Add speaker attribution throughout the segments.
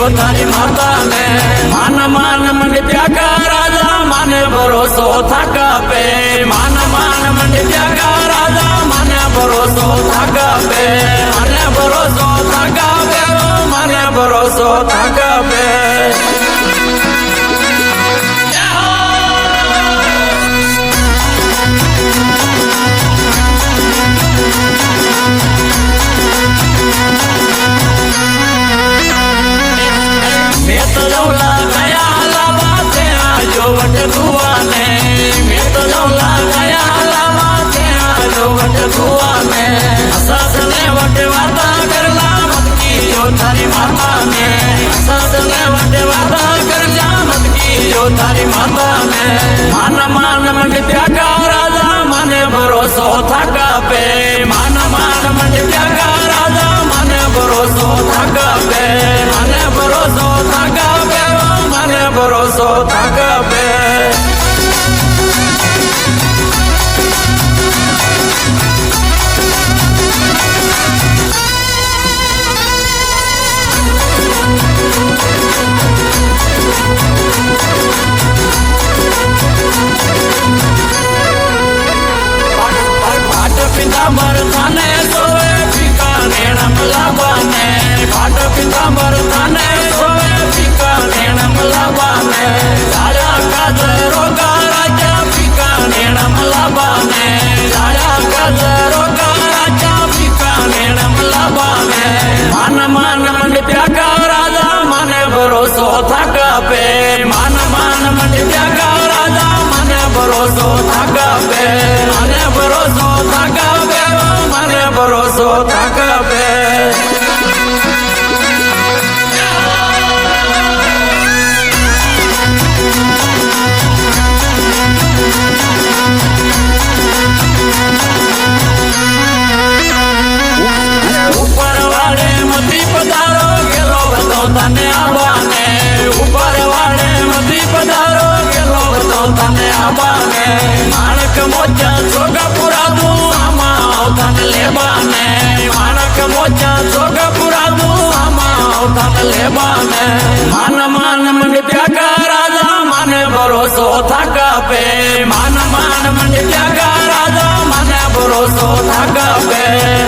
Speaker 1: जो थारी माता ने मान मान मंडिया का राजा माने भरोसो थाका पे मान मान मंडिया का राजा माने भरोसो थाका पे माने भरोसो थाका पे माने भरोसो थाका पे तारी माता ने मान मान मंडिया का राजा माने भरोसो थाका पे मान मान मंडिया का राजा माने भरोसो थाका पे माने भरोसो थाका पे माने भरोसो थाका पे पितांबर थाने सोवे पिका नेणम लाबाने फाट पितांबर थाने सोवे पिका नेणम लाबाने जाया काज रोगा राजा पिका नेणम लाबाने जाया काज रोगा राजा पिका नेणम लाबाने मान मान मंडिया का राजा माने भरोसो थाका पे मान मान मंडिया का राजा माने भरोसो थाका पे माने भरोसो थाका माने भरोसो थाका पे ऊपर वाले मती पधारो गेलो बतो तने आबाने ऊपर वाले मती पधारो गेलो बतो तने आबाने माणक मोचा सोगा पुरा दू आमा तन लेबाने माणक मोचा सोगा पुरा दू आमा तन लेबाने मान मान मंडिया का राजा माने भरोसो थाका पे मान मान मंडिया का राजा माने भरोसो थाका पे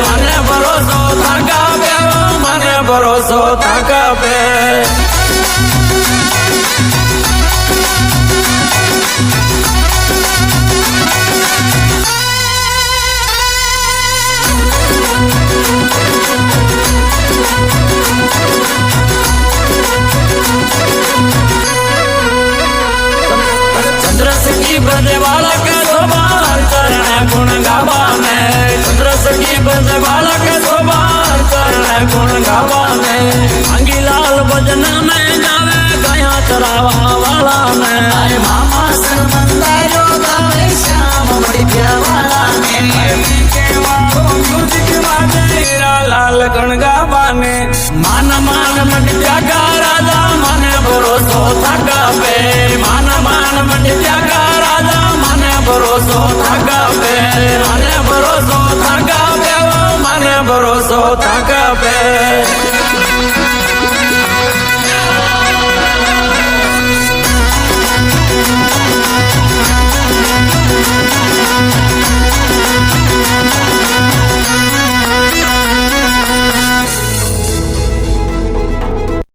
Speaker 1: माने भरोसो थाका पे माने भरोसो थाका पे चंद्रसखी बजे बालक सोबार चरण गुण गावाने चंद्रसखी बजे बालक सोबार चरण गुण गावाने अंगीलाल भजन में जावे गया चरावा वाला ने अरे मामा संबंधारो गावे श्याम बड़ी प्यावाला ने म्यूजिक वाजे लाल गण गावाने मान मान मंडिया का राजा माने भरोसो थाका पे मान मान मंडिया का राजा माने भरोसो थाका पे माने भरोसो थाका पे माने भरोसो थाका पे